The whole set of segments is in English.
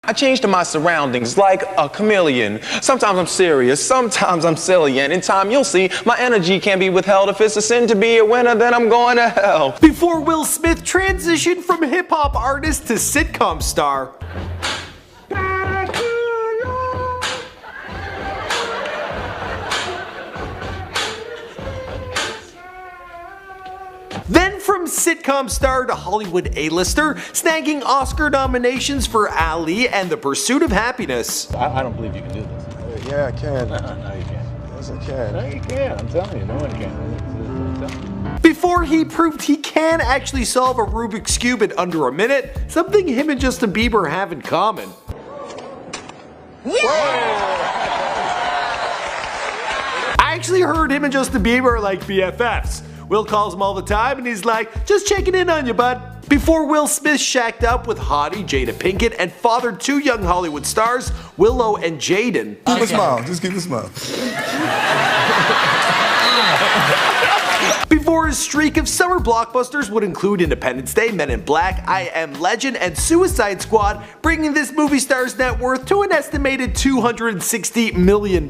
I change to my surroundings like a chameleon. Sometimes I'm serious, sometimes I'm silly, and in time you'll see my energy can't be withheld. If it's a sin to be a winner, then I'm going to hell. Before Will Smith transitioned from hip-hop artist to sitcom star. Then from sitcom star to Hollywood A-lister, snagging Oscar nominations for Ali and The Pursuit of Happiness. I don't believe you can do this. Yeah, I can. No, you can't. Yes, I can. No, you can't. I'm telling you, no one can. Before he proved he can actually solve a Rubik's Cube in under a minute, something him and Justin Bieber have in common. I actually heard him and Justin Bieber are like BFFs. Will calls him all the time and he's like, just checking in on you, bud. Before Will Smith shacked up with hottie Jada Pinkett and fathered two young Hollywood stars, Willow and Jaden. Keep a smile, just keep a smile. Before his streak of summer blockbusters would include Independence Day, Men in Black, I Am Legend, and Suicide Squad, bringing this movie star's net worth to an estimated $260 million.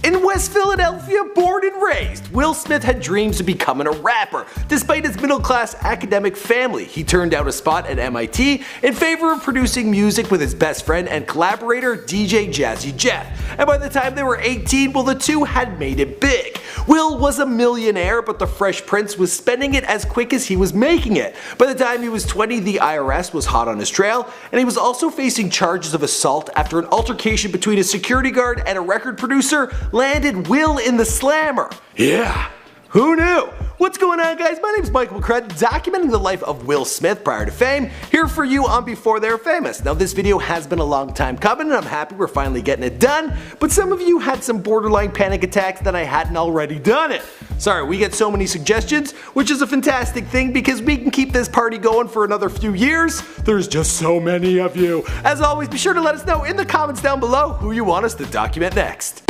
In West Philadelphia, born and raised, Will Smith had dreams of becoming a rapper. Despite his middle-class academic family, he turned down a spot at MIT in favor of producing music with his best friend and collaborator DJ Jazzy Jeff. And by the time they were 18, well, the two had made it big. Will was a millionaire, but the Fresh Prince was spending it as quick as he was making it. By the time he was 20, the IRS was hot on his trail, and he was also facing charges of assault after an altercation between a security guard and a record producer landed Will in the slammer. Yeah, who knew? What's going on, guys? My name is Michael McCrud, documenting the life of Will Smith prior to fame, here for you on Before They're Famous. Now, this video has been a long time coming, and I'm happy we're finally getting it done, but some of you had some borderline panic attacks that I hadn't already done it. Sorry, we get so many suggestions, which is a fantastic thing because we can keep this party going for another few years. There's just so many of you. As always, be sure to let us know in the comments down below who you want us to document next.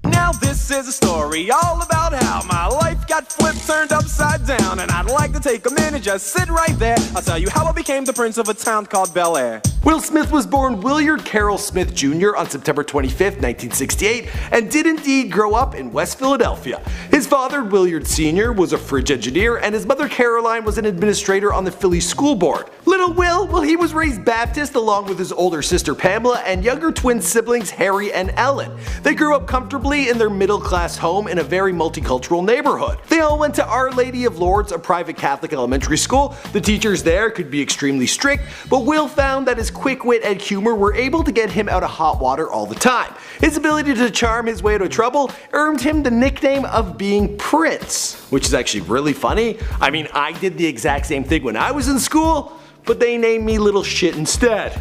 Now this is a story all about how my life got flipped, turned upside down, and I'd like to take a minute, just sit right there. I'll tell you how I became the prince of a town called Bel Air. Will Smith was born Williard Carroll Smith Jr. on September 25, 1968, and did indeed grow up in West Philadelphia. His father, Williard Sr., was a fridge engineer, and his mother, Caroline, was an administrator on the Philly School Board. Little Will, well, he was raised Baptist along with his older sister Pamela and younger twin siblings Harry and Ellen. They grew up comfortably in their middle-class home in a very multicultural neighborhood. They all went to Our Lady of Lourdes, a private Catholic elementary school. The teachers there could be extremely strict, but Will found that his quick wit and humor were able to get him out of hot water all the time. His ability to charm his way out of trouble earned him the nickname of being Prince, which is actually really funny. I mean, I did the exact same thing when I was in school, but they named me Little Shit instead.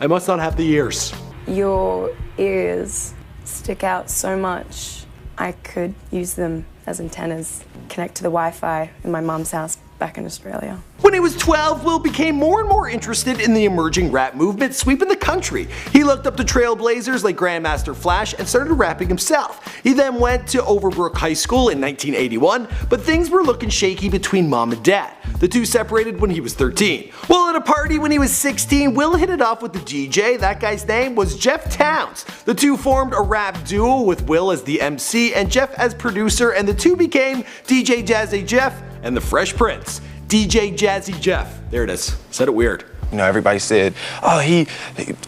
I must not have the ears. Your ears stick out so much. I could use them as antennas, connect to the Wi-Fi in my mom's house back in Australia. When he was 12, Will became more and more interested in the emerging rap movement sweeping the country. He looked up to trailblazers like Grandmaster Flash and started rapping himself. He then went to Overbrook High School in 1981, but things were looking shaky between mom and dad. The two separated when he was 13. While at a party when he was 16, Will hit it off with the DJ. That guy's name was Jeff Towns. The two formed a rap duo with Will as the MC and Jeff as producer, and the two became DJ Jazzy Jeff and the Fresh Prince. DJ Jazzy Jeff. There it is. Said it weird. You know, everybody said, oh, he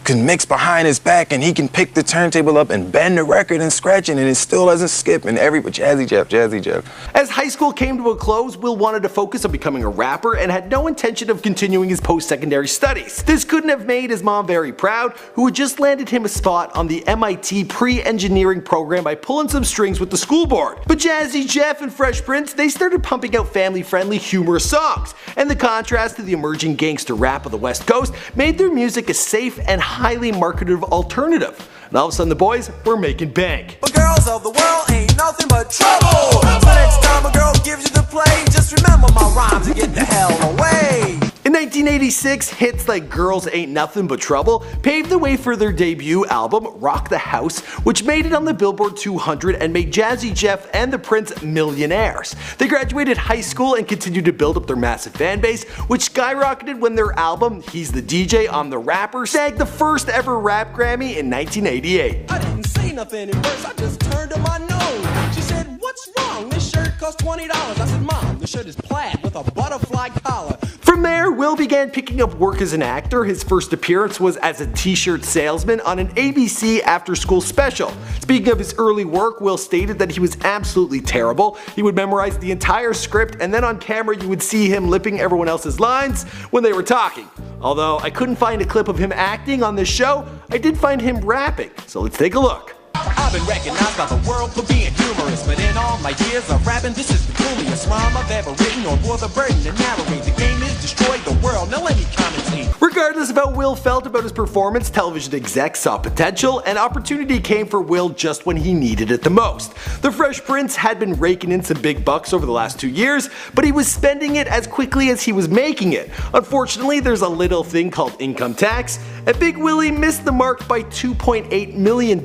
can mix behind his back and he can pick the turntable up and bend the record and scratch it and it still doesn't skip. And Jazzy Jeff, Jazzy Jeff. As high school came to a close, Will wanted to focus on becoming a rapper and had no intention of continuing his post-secondary studies. This couldn't have made his mom very proud, who had just landed him a spot on the MIT pre-engineering program by pulling some strings with the school board. But Jazzy Jeff and Fresh Prince, they started pumping out family-friendly, humorous songs. And the contrast to the emerging gangster rap of the West Coast made their music a safe and highly marketable alternative. And all of a sudden the boys were making bank. But girls of the world ain't nothing but trouble. So next time a girl gives you the play, just remember my rhymes and get the hell away. In 1986, hits like Girls Ain't Nothing But Trouble paved the way for their debut album, Rock the House, which made it on the Billboard 200 and made Jazzy Jeff and the Prince millionaires. They graduated high school and continued to build up their massive fan base, which skyrocketed when their album, He's the DJ, I'm the Rapper, snagged the first ever rap Grammy in 1988. I didn't say nothing at first, I just turned to my nose. She said, what's wrong? This shirt costs $20. I said, Mom, the shirt is plaid with a butterfly collar. From there, Will began picking up work as an actor. His first appearance was as a t-shirt salesman on an ABC after-school special. Speaking of his early work, Will stated that he was absolutely terrible. He would memorize the entire script, and then on camera you would see him lipping everyone else's lines when they were talking. Although I couldn't find a clip of him acting on this show, I did find him rapping, so let's take a look. I've been recognized by the world for being humorous, but in all my years of rapping, this is the gloomiest rhyme I've ever written or bore the burden to narrate. The game is destroyed the world, now let me commentate. Regardless of how Will felt about his performance, television execs saw potential, and opportunity came for Will just when he needed it the most. The Fresh Prince had been raking in some big bucks over the last 2 years, but he was spending it as quickly as he was making it. Unfortunately, there's a little thing called income tax, and Big Willie missed the mark by $2.8 million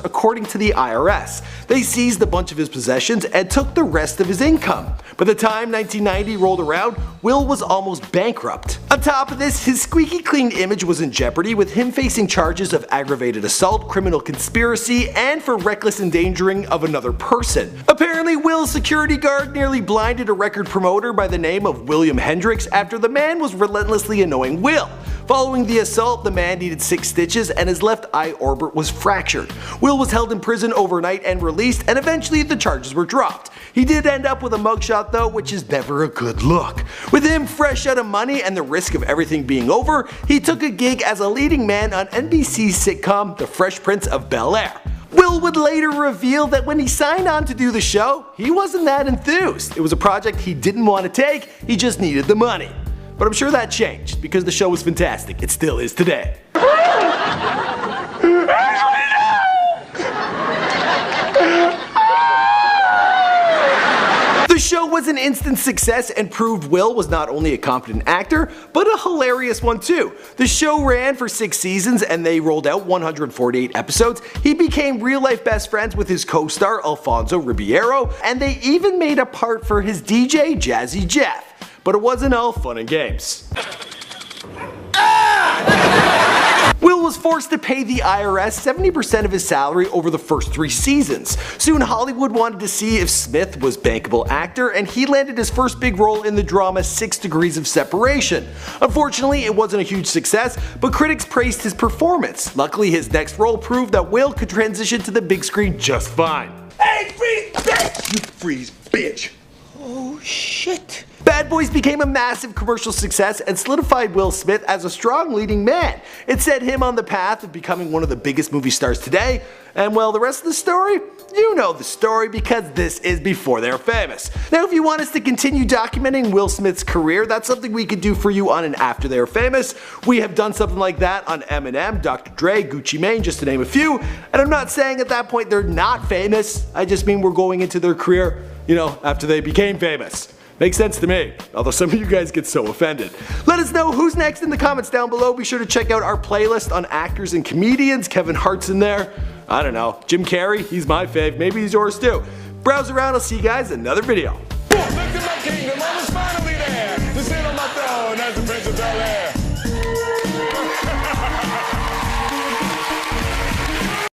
according to the IRS. They seized a bunch of his possessions and took the rest of his income. By the time 1990 rolled around, Will was almost bankrupt. On top of this, his squeaky clean image was in jeopardy, with him facing charges of aggravated assault, criminal conspiracy, and for reckless endangering of another person. Apparently, Will's security guard nearly blinded a record promoter by the name of William Hendricks after the man was relentlessly annoying Will. Following the assault, the man needed 6 stitches and his left eye orbit was fractured. Will was held in prison overnight and released, and eventually the charges were dropped. He did end up with a mugshot though, which is never a good look. With him fresh out of money and the risk of everything being over, he took a gig as a leading man on NBC's sitcom The Fresh Prince of Bel-Air. Will would later reveal that when he signed on to do the show, he wasn't that enthused. It was a project he didn't want to take, he just needed the money. But I'm sure that changed, because the show was fantastic. It still is today. The show was an instant success and proved Will was not only a competent actor, but a hilarious one too. The show ran for 6 seasons and they rolled out 148 episodes. He became real-life best friends with his co-star Alfonso Ribeiro, and they even made a part for his DJ Jazzy Jeff. But it wasn't all fun and games. Will was forced to pay the IRS 70% of his salary over the first 3 seasons. Soon Hollywood wanted to see if Smith was a bankable actor, and he landed his first big role in the drama 6 Degrees of Separation. Unfortunately, it wasn't a huge success, but critics praised his performance. Luckily, his next role proved that Will could transition to the big screen just fine. Hey, freeze, bitch! You freeze, bitch! Oh shit. Bad Boys became a massive commercial success and solidified Will Smith as a strong leading man. It set him on the path of becoming one of the biggest movie stars today, and well, the rest of the story? You know the story because this is before they're famous. Now if you want us to continue documenting Will Smith's career, that's something we could do for you on an After They're Famous. We have done something like that on Eminem, Dr. Dre, Gucci Mane, just to name a few, and I'm not saying at that point they're not famous, I just mean we're going into their career, you know, after they became famous. Makes sense to me, although some of you guys get so offended. Let us know who's next in the comments down below. Be sure to check out our playlist on actors and comedians. Kevin Hart's in there. I don't know. Jim Carrey, he's my fave. Maybe he's yours too. Browse around, I'll see you guys in another video. Look at my kingdom, I was finally there to sit on my throne as the Prince of Bel-Air.